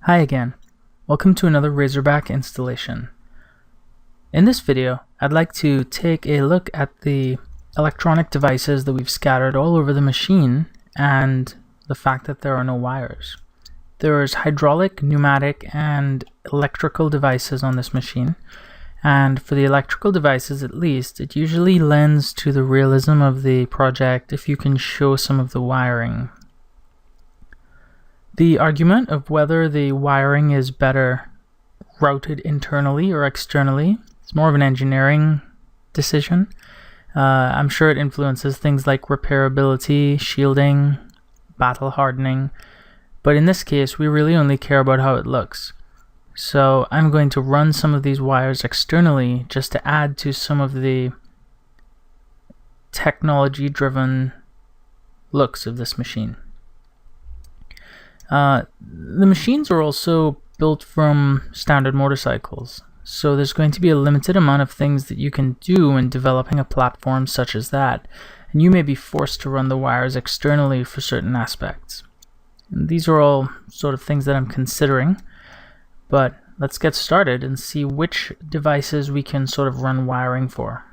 Hi again. Welcome to another Razorback installation. In this video, I'd like to take a look at the electronic devices that we've scattered all over the machine and the fact that there are no wires. There's hydraulic, pneumatic, and electrical devices on this machine, and for the electrical devices at least, it usually lends to the realism of the project if you can show some of the wiring. The argument of whether the wiring is better routed internally or externally is more of an engineering decision. I'm sure it influences things like repairability, shielding, battle hardening, but in this case we really only care about how it looks. So I'm going to run some of these wires externally just to add to some of the technology-driven looks of this machine. The machines are also built from standard motorcycles, so there's going to be a limited amount of things that you can do in developing a platform such as that, and you may be forced to run the wires externally for certain aspects. And these are all sort of things that I'm considering, but let's get started and see which devices we can sort of run wiring for.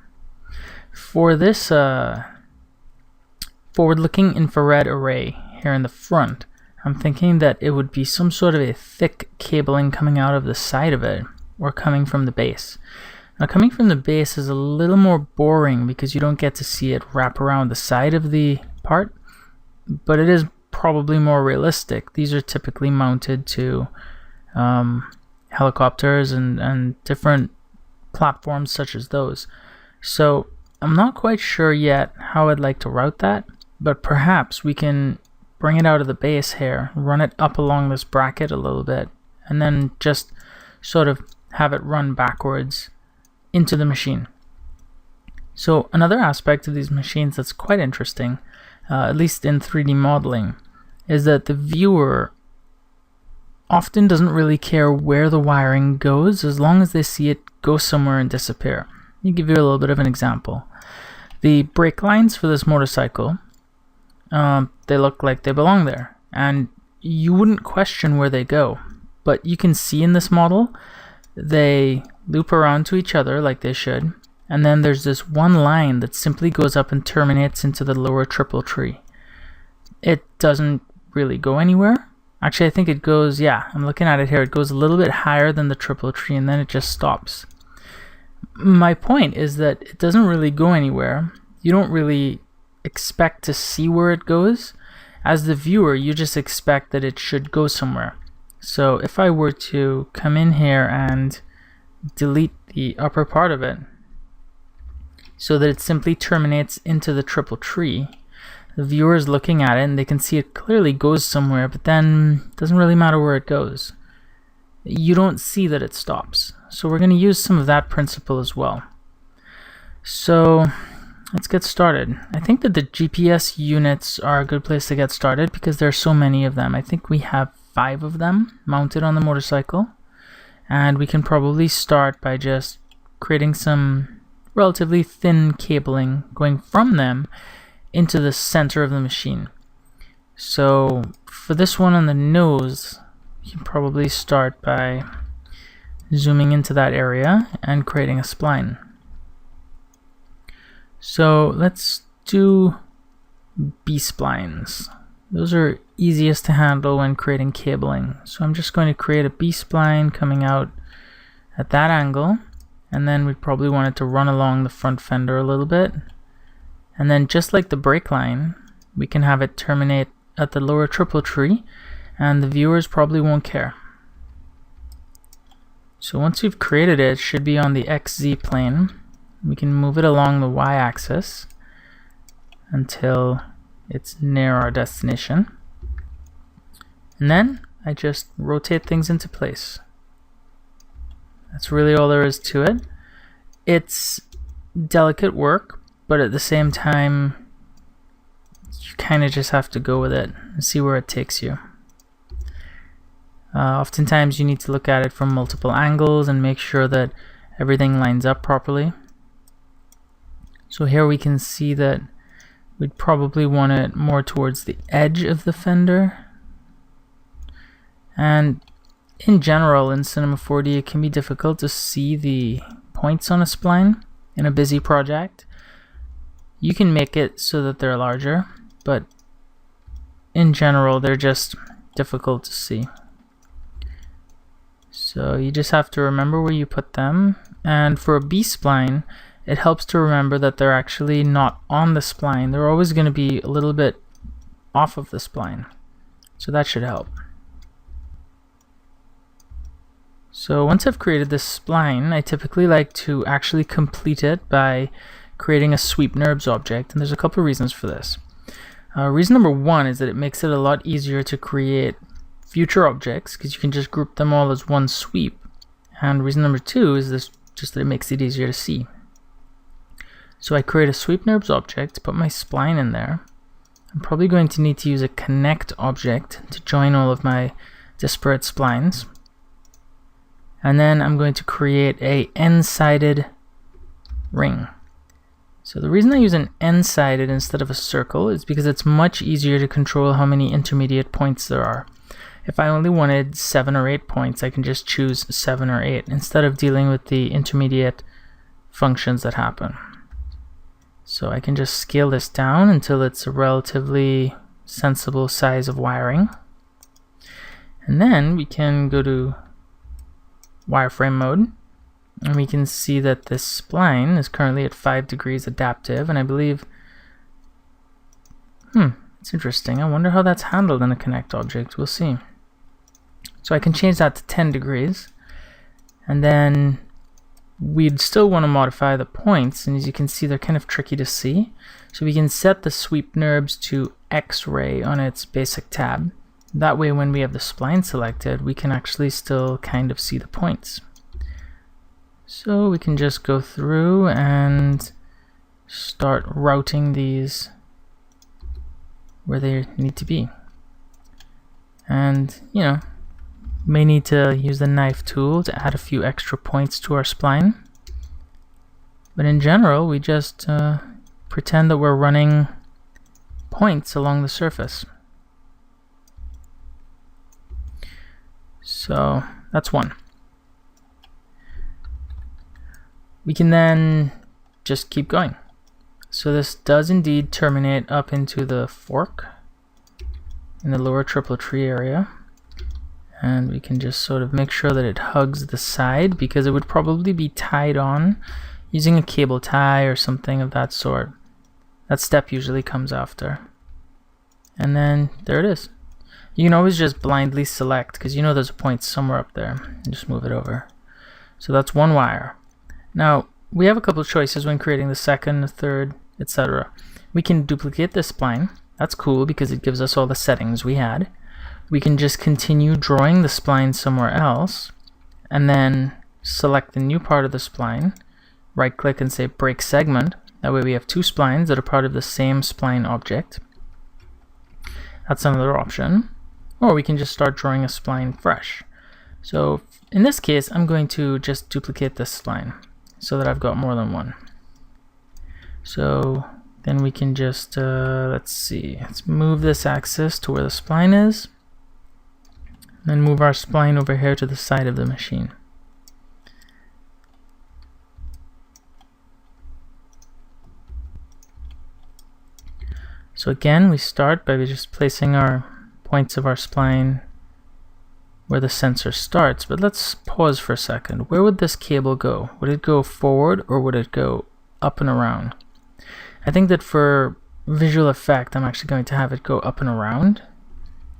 For this forward-looking infrared array here in the front, I'm thinking that it would be some sort of a thick cabling coming out of the side of it, or coming from the base. Now, coming from the base is a little more boring because you don't get to see it wrap around the side of the part, but it is probably more realistic. These are typically mounted to helicopters and different platforms such as those. So I'm not quite sure yet how I'd like to route that, but perhaps we can bring it out of the base here, run it up along this bracket a little bit, and then just sort of have it run backwards into the machine. So another aspect of these machines that's quite interesting, at least in 3D modeling, is that the viewer often doesn't really care where the wiring goes as long as they see it go somewhere and disappear. Let me give you a little bit of an example. The brake lines for this motorcycle, they look like they belong there, and you wouldn't question where they go, but you can see in this model they loop around to each other like they should, and then there's this one line that simply goes up and terminates into the lower triple tree. It doesn't really go anywhere. Actually, I think it goes, I'm looking at it here, it goes a little bit higher than the triple tree and then it just stops. My point is that it doesn't really go anywhere. You don't really expect to see where it goes. As the viewer, you just expect that it should go somewhere. So if I were to come in here and delete the upper part of it so that it simply terminates into the triple tree, the viewer is looking at it and they can see it clearly goes somewhere, but then it doesn't really matter where it goes. You don't see that it stops. So we're going to use some of that principle as well. So let's get started. I think that the GPS units are a good place to get started because there are so many of them. I think we have 5 of them mounted on the motorcycle, and we can probably start by just creating some relatively thin cabling going from them into the center of the machine. So for this one on the nose, you can probably start by zooming into that area and creating a spline. So let's do B-splines. Those are easiest to handle when creating cabling. So I'm just going to create a B-spline coming out at that angle, and then we probably want it to run along the front fender a little bit. And then just like the brake line, we can have it terminate at the lower triple tree, and the viewers probably won't care. So once we've created it, it should be on the XZ plane. We can move it along the y-axis until it's near our destination. And then I just rotate things into place. That's really all there is to it. It's delicate work, but at the same time, you kind of just have to go with it and see where it takes you. Oftentimes you need to look at it from multiple angles and make sure that everything lines up properly. So here we can see that we'd probably want it more towards the edge of the fender. And in general in Cinema 4D it can be difficult to see the points on a spline in a busy project. You can make it so that they're larger, but in general they're just difficult to see. So you just have to remember where you put them, and for a B-spline it helps to remember that they're actually not on the spline. They're always going to be a little bit off of the spline, so that should help. So once I've created this spline, I typically like to actually complete it by creating a sweep Nurbs object, and there's a couple of reasons for this. Reason number one is that it makes it a lot easier to create future objects because you can just group them all as one sweep. And reason number two is just that it makes it easier to see. So I create a sweep Nurbs object, put my spline in there. I'm probably going to need to use a connect object to join all of my disparate splines. And then I'm going to create a n-sided ring. So the reason I use an n-sided instead of a circle is because it's much easier to control how many intermediate points there are. If I only wanted 7 or 8 points, I can just choose 7 or 8 instead of dealing with the intermediate functions that happen. So I can just scale this down until it's a relatively sensible size of wiring. And then we can go to wireframe mode, and we can see that this spline is currently at 5 degrees adaptive, and I believe, it's interesting. I wonder how that's handled in a connect object. We'll see. So I can change that to 10 degrees, and then we'd still want to modify the points, and as you can see they're kind of tricky to see. So we can set the sweep Nurbs to X-ray on its basic tab. That way when we have the spline selected, we can actually still kind of see the points. So we can just go through and start routing these where they need to be. And, you know, may need to use the knife tool to add a few extra points to our spline. But in general, we just pretend that we're running points along the surface. So that's one. We can then just keep going. So this does indeed terminate up into the fork in the lower triple tree area. And we can just sort of make sure that it hugs the side, because it would probably be tied on using a cable tie or something of that sort. That step usually comes after. And then there it is. You can always just blindly select, because you know there's a point somewhere up there, and just move it over. So that's one wire. Now we have a couple of choices when creating the second, the third, etc. We can duplicate this spline. That's cool because it gives us all the settings we had. We can just continue drawing the spline somewhere else, and then select the new part of the spline, right click and say break segment. That way we have two splines that are part of the same spline object. That's another option. Or we can just start drawing a spline fresh. So in this case, I'm going to just duplicate this spline so that I've got more than one. So then we can just, let's move this axis to where the spline is. Then move our spline over here to the side of the machine. So again, we start by just placing our points of our spline where the sensor starts, but let's pause for a second. Where would this cable go? Would it go forward or would it go up and around? I think that for visual effect, I'm actually going to have it go up and around,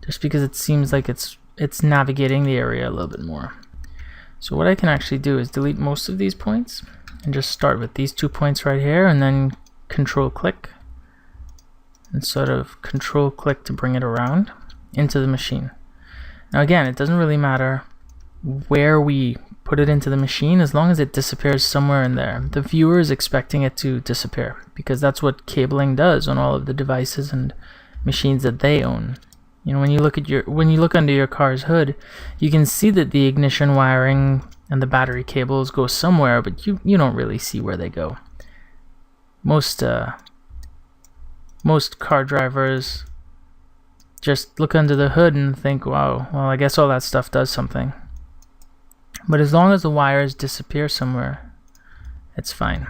just because it seems like it's navigating the area a little bit more. So what I can actually do is delete most of these points and just start with these 2 points right here, and then control click and sort of control click to bring it around into the machine. Now again, it doesn't really matter where we put it into the machine as long as it disappears somewhere in there. The viewer is expecting it to disappear because that's what cabling does on all of the devices and machines that they own. You know, when you look under your car's hood, you can see that the ignition wiring and the battery cables go somewhere, but you don't really see where they go. Most car drivers just look under the hood and think, wow, well, I guess all that stuff does something. But as long as the wires disappear somewhere, it's fine.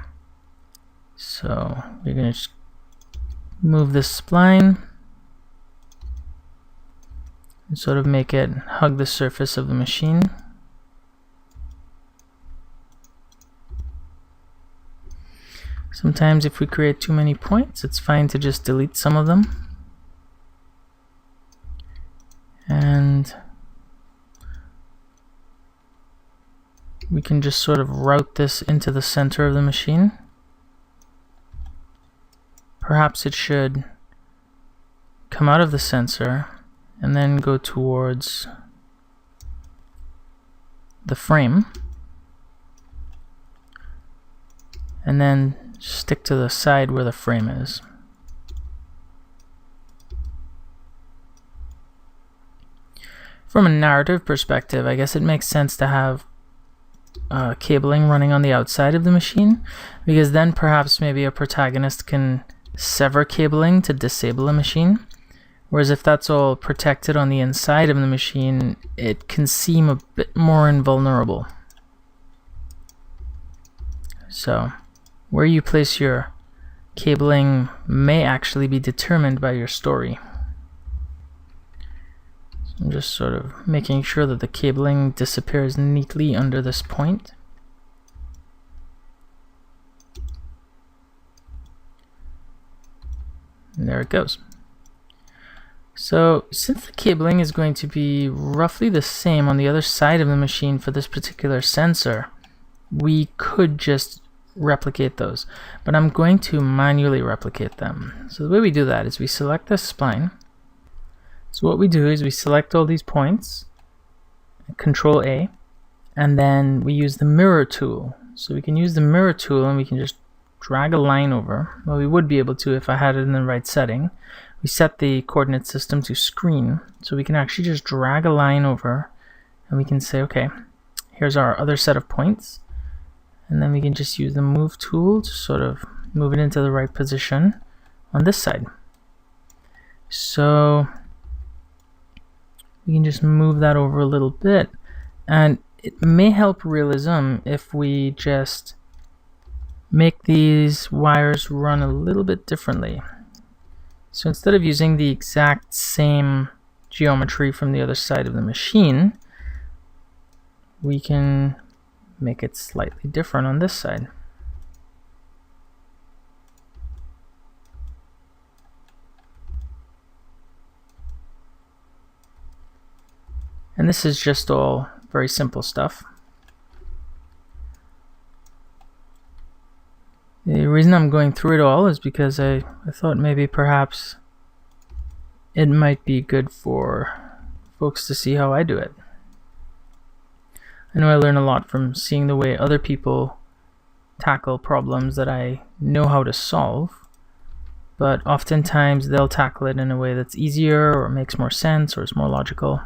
So we're going to just move this spline and sort of make it hug the surface of the machine. Sometimes if we create too many points, it's fine to just delete some of them. And we can just sort of route this into the center of the machine. Perhaps it should come out of the sensor and then go towards the frame, and then stick to the side where the frame is. From a narrative perspective, I guess it makes sense to have cabling running on the outside of the machine, because then perhaps maybe a protagonist can sever cabling to disable a machine. Whereas if that's all protected on the inside of the machine, it can seem a bit more invulnerable. So where you place your cabling may actually be determined by your story. So I'm just sort of making sure that the cabling disappears neatly under this point. And there it goes. So since the cabling is going to be roughly the same on the other side of the machine for this particular sensor, we could just replicate those, but I'm going to manually replicate them. So the way we do that is we select this spline. So what we do is we select all these points, Control A, and then we use the mirror tool. So we can use the mirror tool and we can just drag a line over. Well, we would be able to if I had it in the right setting. We set the coordinate system to screen, so we can actually just drag a line over and we can say, okay, here's our other set of points. And then we can just use the move tool to sort of move it into the right position on this side. So we can just move that over a little bit, and it may help realism if we just make these wires run a little bit differently. So instead of using the exact same geometry from the other side of the machine, we can make it slightly different on this side. And this is just all very simple stuff. The reason I'm going through it all is because I thought maybe perhaps it might be good for folks to see how I do it. I know I learn a lot from seeing the way other people tackle problems that I know how to solve, but oftentimes they'll tackle it in a way that's easier or makes more sense or is more logical.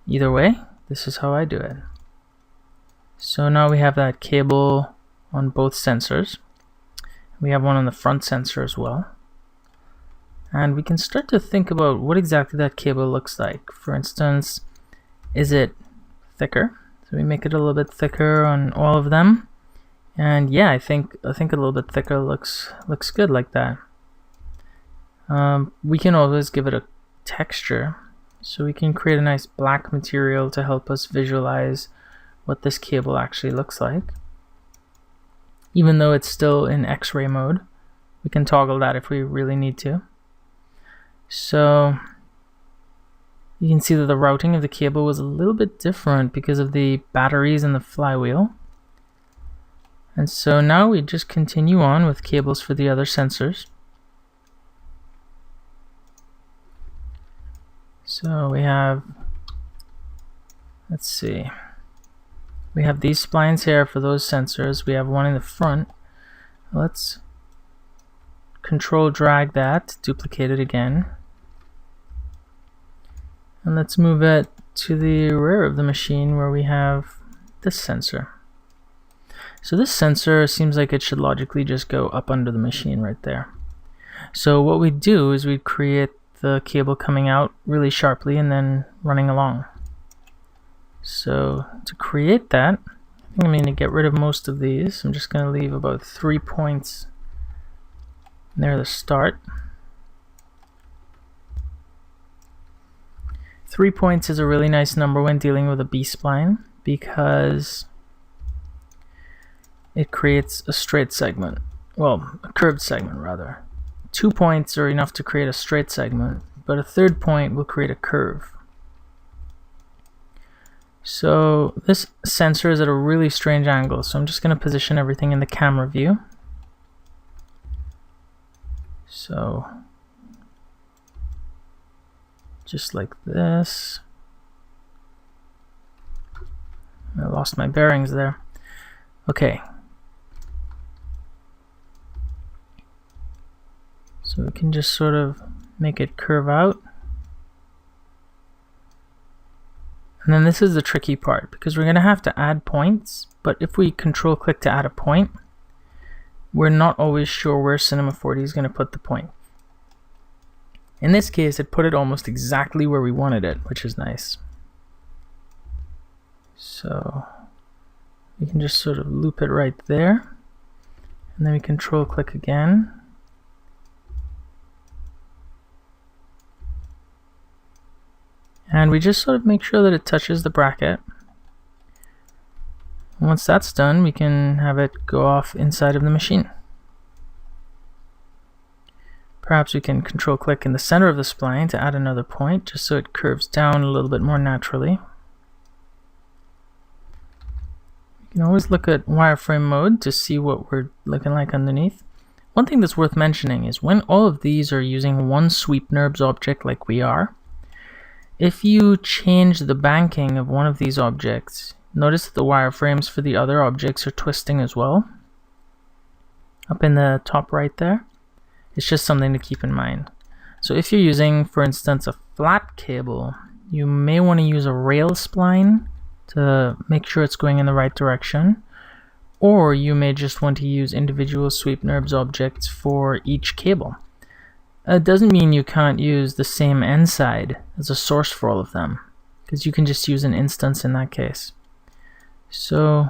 Either way, this is how I do it. So now we have that cable on both sensors. We have one on the front sensor as well. And we can start to think about what exactly that cable looks like. For instance, is it thicker? So we make it a little bit thicker on all of them. And yeah, I think a little bit thicker looks good like that. We can always give it a texture. So we can create a nice black material to help us visualize what this cable actually looks like. Even though it's still in X-ray mode, we can toggle that if we really need to. So you can see that the routing of the cable was a little bit different because of the batteries and the flywheel. And so now we just continue on with cables for the other sensors. So we have, let's see, we have these splines here for those sensors. We have one in the front. Let's control drag that, duplicate it again. And let's move it to the rear of the machine where we have this sensor. So this sensor seems like it should logically just go up under the machine right there. So what we do is we create the cable coming out really sharply and then running along. So to create that, I think I'm going to get rid of most of these. I'm just going to leave about 3 points near the start. 3 points is a really nice number when dealing with a B-spline because it creates a straight segment. Well, a curved segment rather. 2 points are enough to create a straight segment, but a third point will create a curve. So this sensor is at a really strange angle, so I'm just going to position everything in the camera view. So just like this. I lost my bearings there. Okay. So we can just sort of make it curve out. And then this is the tricky part, because we're going to have to add points, but if we control click to add a point, we're not always sure where Cinema 4D is going to put the point. In this case, it put it almost exactly where we wanted it, which is nice. So we can just sort of loop it right there, and then we control click again. And we just sort of make sure that it touches the bracket. Once that's done, we can have it go off inside of the machine. Perhaps we can control click in the center of the spline to add another point, just so it curves down a little bit more naturally. You can always look at wireframe mode to see what we're looking like underneath. One thing that's worth mentioning is when all of these are using one sweep Nurbs object like we are, if you change the banking of one of these objects, notice that the wireframes for the other objects are twisting as well. Up in the top right there. It's just something to keep in mind. So if you're using, for instance, a flat cable, you may want to use a rail spline to make sure it's going in the right direction. Or you may just want to use individual sweep Nurbs objects for each cable. It doesn't mean you can't use the same end side as a source for all of them, because you can just use an instance in that case. So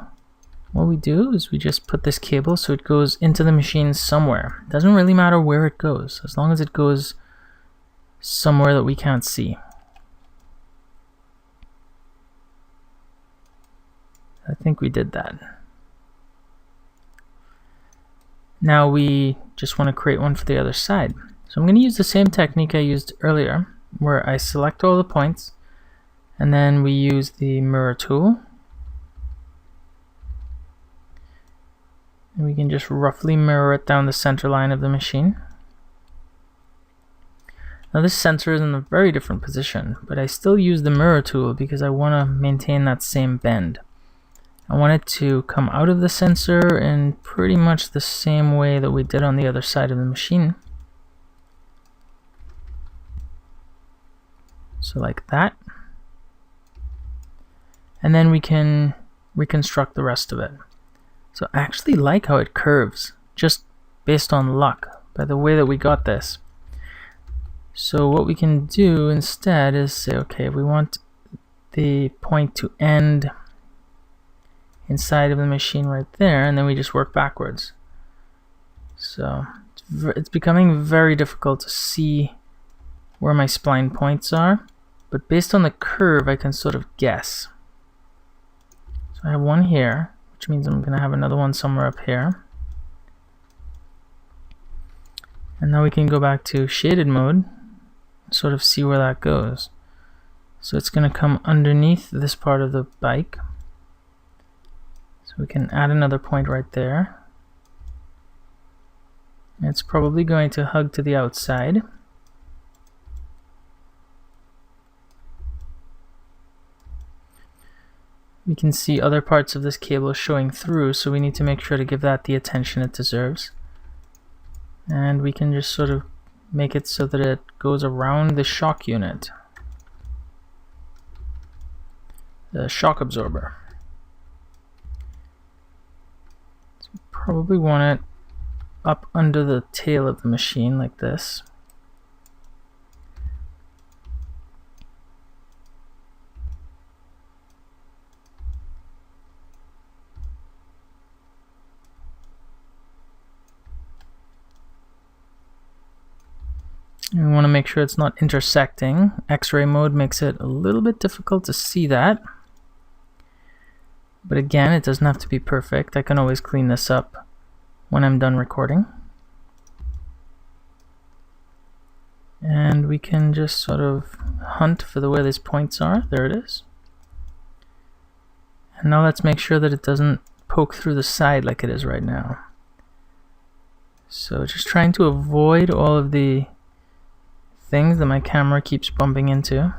what we do is we just put this cable so it goes into the machine somewhere. It doesn't really matter where it goes, as long as it goes somewhere that we can't see. I think we did that. Now we just want to create one for the other side. So I'm going to use the same technique I used earlier, where I select all the points, and then we use the mirror tool. And we can just roughly mirror it down the center line of the machine. Now this sensor is in a very different position, but I still use the mirror tool because I want to maintain that same bend. I want it to come out of the sensor in pretty much the same way that we did on the other side of the machine. So like that. And then we can reconstruct the rest of it. So I actually like how it curves, just based on luck, by the way that we got this. So what we can do instead is say, okay, we want the point to end inside of the machine right there, and then we just work backwards. So it's becoming very difficult to see where my spline points are, but based on the curve I can sort of guess. So I have one here, which means I'm going to have another one somewhere up here. And now we can go back to shaded mode and sort of see where that goes. So it's going to come underneath this part of the bike. So we can add another point right there. It's probably going to hug to the outside. We can see other parts of this cable showing through, so we need to make sure to give that the attention it deserves. And we can just sort of make it so that it goes around the shock unit, the shock absorber. So we probably want it up under the tail of the machine like this. We want to make sure it's not intersecting. X-ray mode makes it a little bit difficult to see that. But again, it doesn't have to be perfect. I can always clean this up when I'm done recording. And we can just sort of hunt for where these points are. There it is. And now let's make sure that it doesn't poke through the side like it is right now. So just trying to avoid all of the things that my camera keeps bumping into.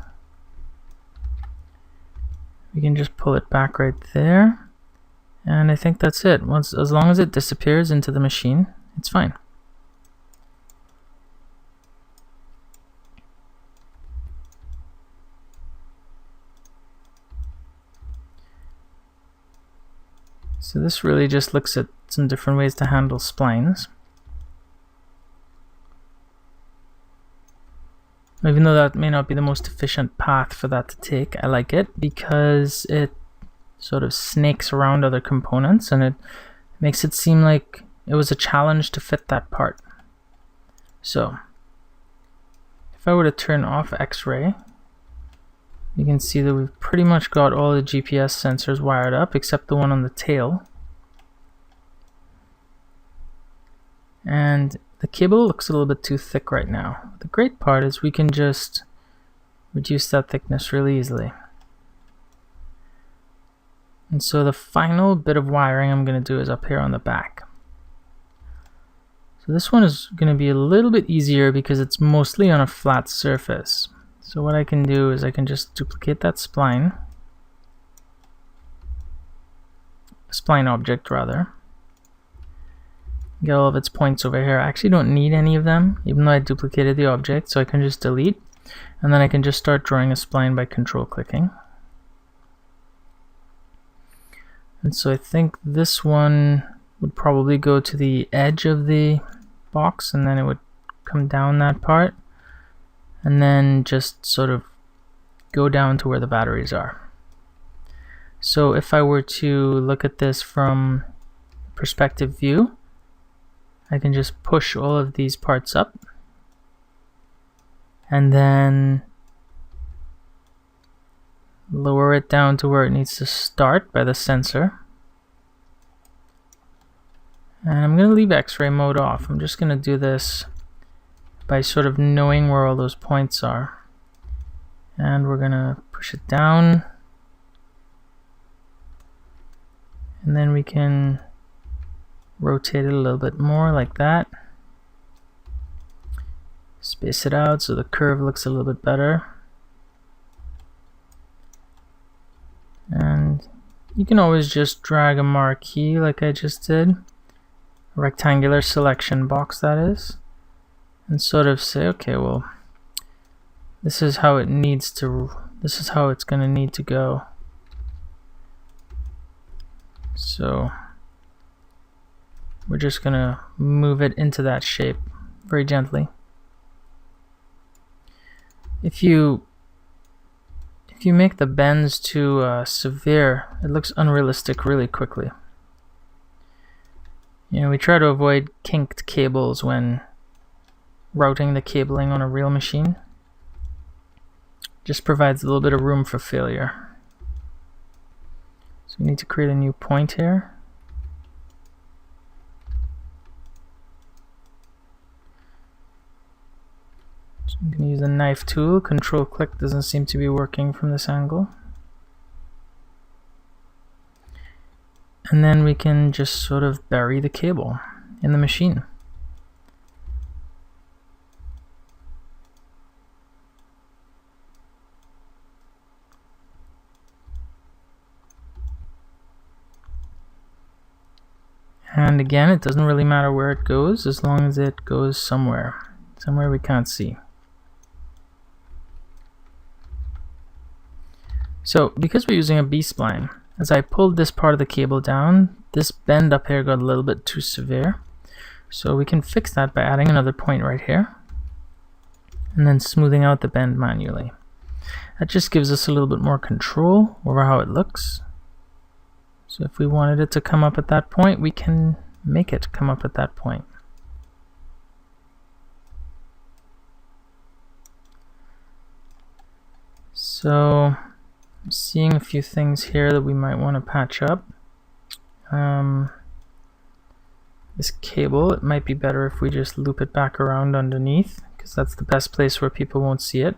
We can just pull it back right there. And I think that's it. As long as it disappears into the machine, it's fine. So this really just looks at some different ways to handle splines. Even though that may not be the most efficient path for that to take, I like it because it sort of snakes around other components and it makes it seem like it was a challenge to fit that part. So if I were to turn off X-ray, you can see that we've pretty much got all the GPS sensors wired up except the one on the tail. And the cable looks a little bit too thick right now. The great part is we can just reduce that thickness really easily. And so the final bit of wiring I'm going to do is up here on the back. So this one is going to be a little bit easier because it's mostly on a flat surface. So what I can do is I can just duplicate that spline object rather. Get all of its points over here. I actually don't need any of them, even though I duplicated the object, so I can just delete, and then I can just start drawing a spline by control clicking. And so I think this one would probably go to the edge of the box, and then it would come down that part, and then just sort of go down to where the batteries are. So if I were to look at this from perspective view, I can just push all of these parts up and then lower it down to where it needs to start by the sensor. And I'm going to leave X-ray mode off. I'm just going to do this by sort of knowing where all those points are. And we're going to push it down. And then we can rotate it a little bit more like that. Space it out so the curve looks a little bit better. And you can always just drag a marquee like I just did, a rectangular selection box that is, and sort of say, okay, well, this is how it needs to, this is how it's going to need to go. So we're just going to move it into that shape very gently. If you make the bends too severe, it looks unrealistic really quickly. You know, we try to avoid kinked cables when routing the cabling on a real machine. Just provides a little bit of room for failure. So we need to create a new point here. I'm going to use the knife tool. Control click doesn't seem to be working from this angle. And then we can just sort of bury the cable in the machine. And again, it doesn't really matter where it goes as long as it goes somewhere we can't see. So because we're using a B-spline, as I pulled this part of the cable down, this bend up here got a little bit too severe. So we can fix that by adding another point right here and then smoothing out the bend manually. That just gives us a little bit more control over how it looks. So if we wanted it to come up at that point, we can make it come up at that point. So I'm seeing a few things here that we might want to patch up. This cable, it might be better if we just loop it back around underneath, because that's the best place where people won't see it.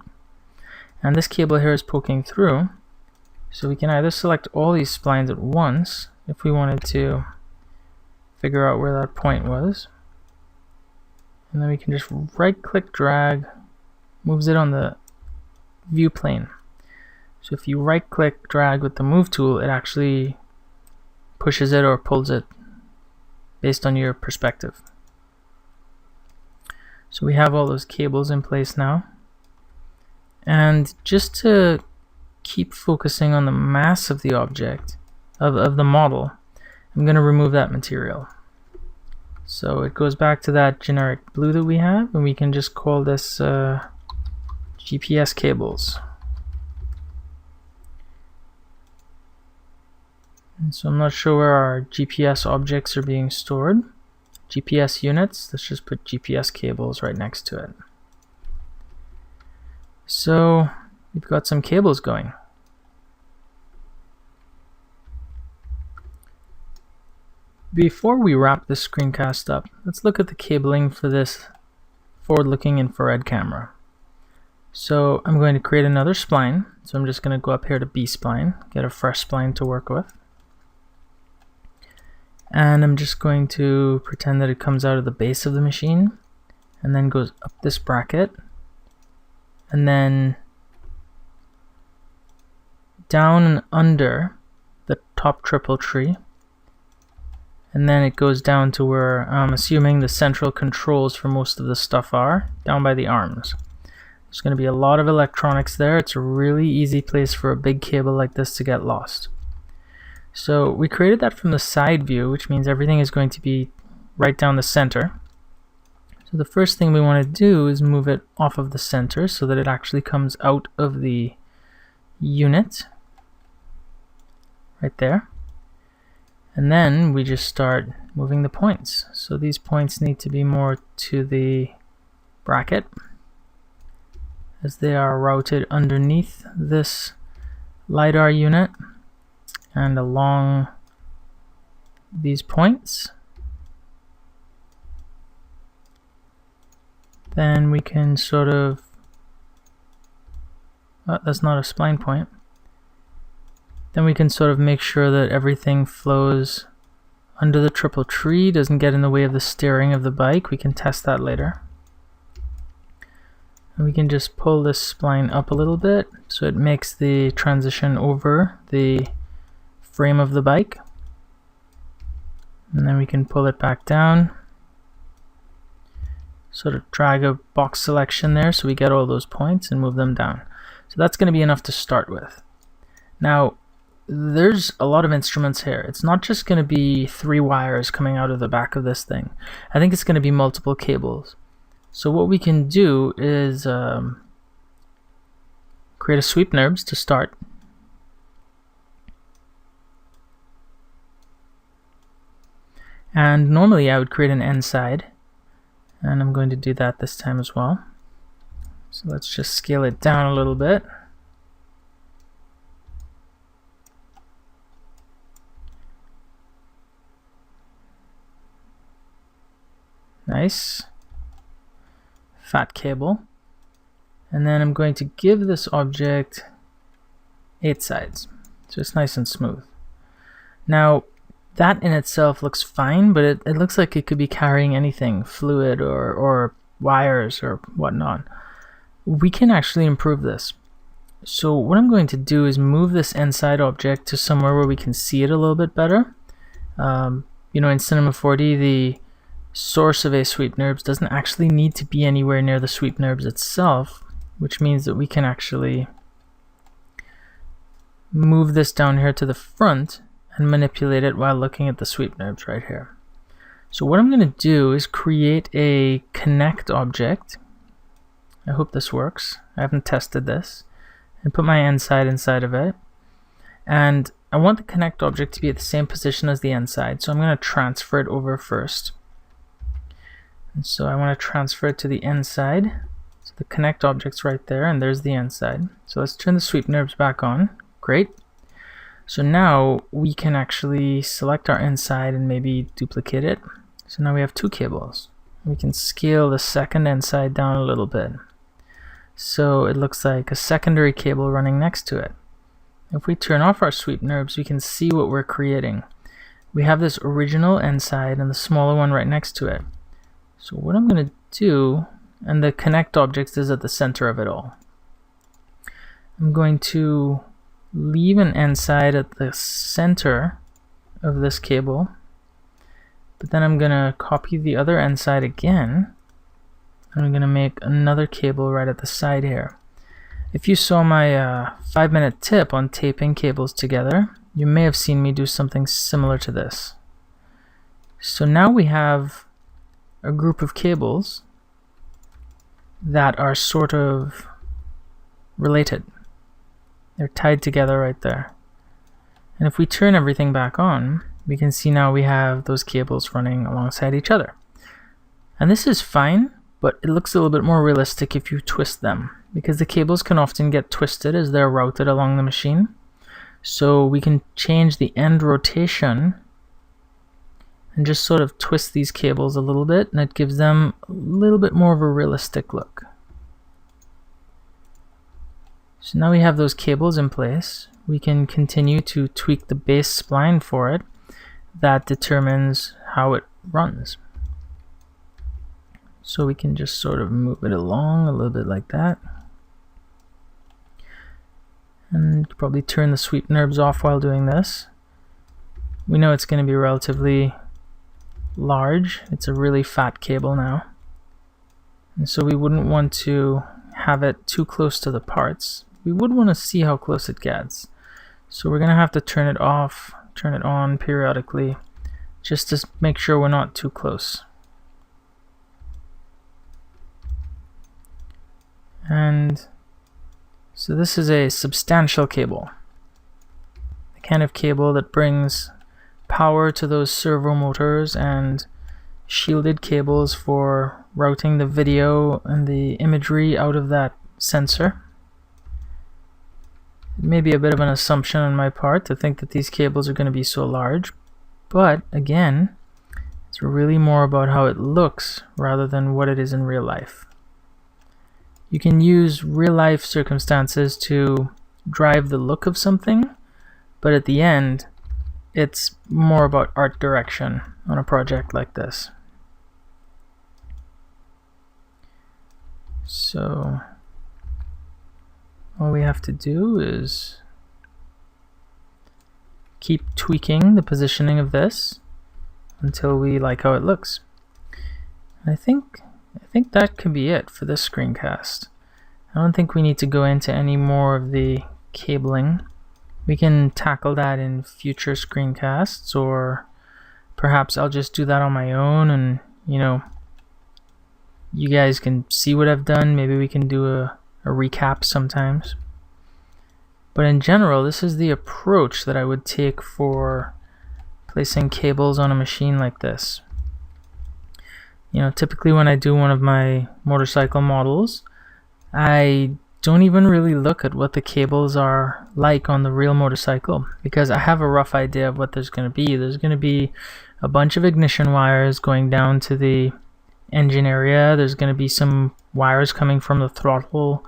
And this cable here is poking through, so we can either select all these splines at once if we wanted to figure out where that point was, and then we can just right click drag, moves it on the view plane. So if you right click drag with the move tool, it actually pushes it or pulls it based on your perspective. So we have all those cables in place now. And just to keep focusing on the mass of the object, of the model, I'm going to remove that material. So it goes back to that generic blue that we have, and we can just call this GPS cables. And so I'm not sure where our GPS objects are being stored. GPS units, let's just put GPS cables right next to it. So we've got some cables going. Before we wrap this screencast up, let's look at the cabling for this forward-looking infrared camera. So I'm going to create another spline. So I'm just going to go up here to B-spline, get a fresh spline to work with. And I'm just going to pretend that it comes out of the base of the machine and then goes up this bracket and then down and under the top triple tree, and then it goes down to where I'm assuming the central controls for most of the stuff are, down by the arms. There's going to be a lot of electronics there. It's a really easy place for a big cable like this to get lost. So we created that from the side view, which means everything is going to be right down the center. So the first thing we want to do is move it off of the center so that it actually comes out of the unit right there. And then we just start moving the points. So these points need to be more to the bracket as they are routed underneath this LiDAR unit and along these points. Then we can sort of, that's not a spline point. Then we can sort of make sure that everything flows under the triple tree, doesn't get in the way of the steering of the bike. We can test that later. And we can just pull this spline up a little bit so it makes the transition over the frame of the bike. And then we can pull it back down. Sort of drag a box selection there so we get all those points and move them down. So that's going to be enough to start with. Now, there's a lot of instruments here. It's not just going to be 3 wires coming out of the back of this thing. I think it's going to be multiple cables. So what we can do is create a sweep Nurbs to start. And normally I would create an end side, and I'm going to do that this time as well. So let's just scale it down a little bit. Nice. Fat cable. And then I'm going to give this object 8 sides, so it's nice and smooth. Now that in itself looks fine, but it looks like it could be carrying anything, fluid or wires or whatnot. We can actually improve this. So what I'm going to do is move this inside object to somewhere where we can see it a little bit better. You know, in Cinema 4D, the source of a sweep Nurbs doesn't actually need to be anywhere near the sweep Nurbs itself, which means that we can actually move this down here to the front and manipulate it while looking at the sweep Nurbs right here. So what I'm going to do is create a connect object. I hope this works. I haven't tested this. And put my end side inside of it. And I want the connect object to be at the same position as the end side, so I'm going to transfer it over first. And so I want to transfer it to the end side. So the connect object's right there, and there's the end side. So let's turn the sweep Nurbs back on. Great. So now we can actually select our end side and maybe duplicate it. So now we have two cables. We can scale the second end side down a little bit. So it looks like a secondary cable running next to it. If we turn off our sweep Nurbs, we can see what we're creating. We have this original end side and the smaller one right next to it. So what I'm going to do, and the connect object is at the center of it all. I'm going to leave an end side at the center of this cable, but then I'm going to copy the other end side again, and I'm going to make another cable right at the side here. If you saw my 5-minute tip on taping cables together, you may have seen me do something similar to this. So now we have a group of cables that are sort of related. They're tied together right there. And if we turn everything back on, we can see now we have those cables running alongside each other. And this is fine, but it looks a little bit more realistic if you twist them, because the cables can often get twisted as they're routed along the machine. So we can change the end rotation and just sort of twist these cables a little bit, and it gives them a little bit more of a realistic look. So now we have those cables in place. We can continue to tweak the base spline for it. That determines how it runs. So we can just sort of move it along a little bit like that. And probably turn the sweep Nurbs off while doing this. We know it's going to be relatively large. It's a really fat cable now. And so we wouldn't want to have it too close to the parts. We would want to see how close it gets. So we're going to have to turn it off, turn it on periodically, just to make sure we're not too close. And so this is a substantial cable. The kind of cable that brings power to those servo motors and shielded cables for routing the video and the imagery out of that sensor. It may be a bit of an assumption on my part to think that these cables are going to be so large, but again, it's really more about how it looks rather than what it is in real life. You can use real life circumstances to drive the look of something, but at the end, it's more about art direction on a project like this. So all we have to do is keep tweaking the positioning of this until we like how it looks. I think that can be it for this screencast. I don't think we need to go into any more of the cabling. We can tackle that in future screencasts, or perhaps I'll just do that on my own, and you guys can see what I've done. Maybe we can do a recap sometimes. But in general, this is the approach that I would take for placing cables on a machine like this. Typically when I do one of my motorcycle models, I don't even really look at what the cables are like on the real motorcycle, because I have a rough idea of what there's going to be. There's going to be a bunch of ignition wires going down to the engine area. There's going to be some wires coming from the throttle,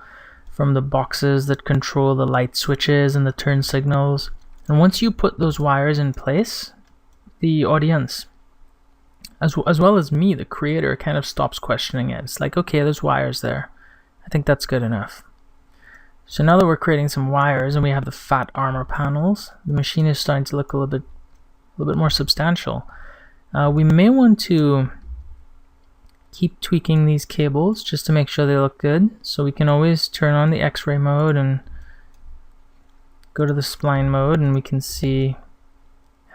from the boxes that control the light switches and the turn signals. And once you put those wires in place, the audience, as well as me, the creator, kind of stops questioning it. It's like, okay, there's wires there. I think that's good enough. So now that we're creating some wires and we have the fat armor panels, the machine is starting to look a little bit more substantial. We may want to keep tweaking these cables just to make sure they look good. So we can always turn on the X-ray mode and go to the spline mode, and we can see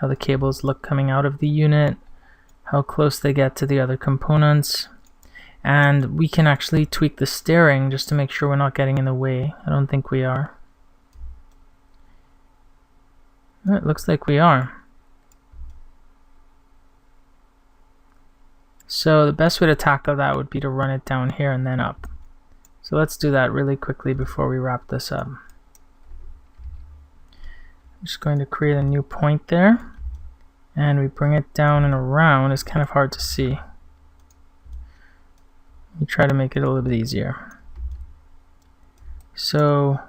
how the cables look coming out of the unit, how close they get to the other components. And we can actually tweak the steering just to make sure we're not getting in the way. I don't think we are. It looks like we are. So the best way to tackle that would be to run it down here and then up. So let's do that really quickly before we wrap this up. I'm just going to create a new point there, and we bring it down and around. It's kind of hard to see. We try to make it a little bit easier. So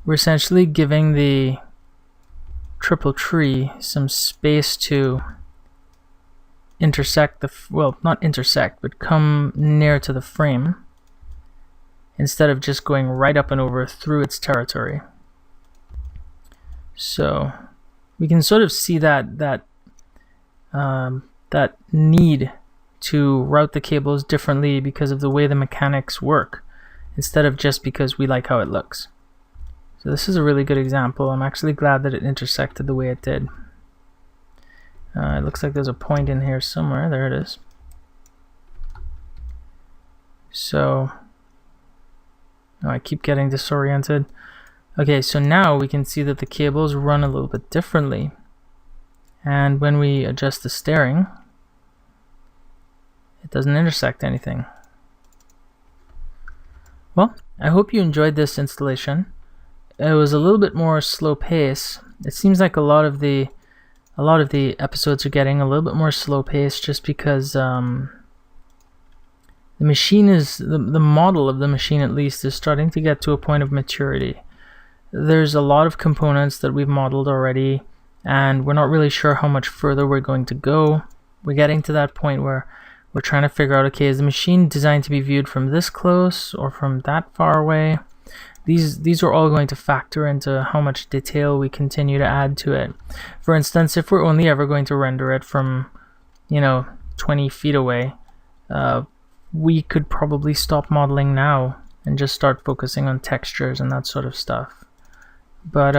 we're essentially giving the triple tree some space to intersect the, well, not intersect, but come near to the frame instead of just going right up and over through its territory. So we can sort of see that need to route the cables differently because of the way the mechanics work, instead of just because we like how it looks. So this is a really good example. I'm actually glad that it intersected the way it did. It looks like there's a point in here somewhere. There it is. So, oh, I keep getting disoriented. Okay, so now we can see that the cables run a little bit differently. And when we adjust the steering, it doesn't intersect anything. Well, I hope you enjoyed this installation. It was a little bit more slow pace. It seems like a lot of the episodes are getting a little bit more slow pace just because the machine is, the model of the machine at least, is starting to get to a point of maturity. There's a lot of components that we've modeled already, and we're not really sure how much further we're going to go. We're getting to that point where we're trying to figure out, okay, is the machine designed to be viewed from this close or from that far away? These are all going to factor into how much detail we continue to add to it. For instance, if we're only ever going to render it from, 20 feet away, we could probably stop modeling now and just start focusing on textures and that sort of stuff. But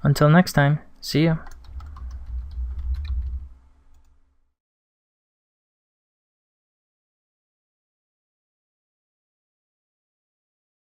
until next time, see ya.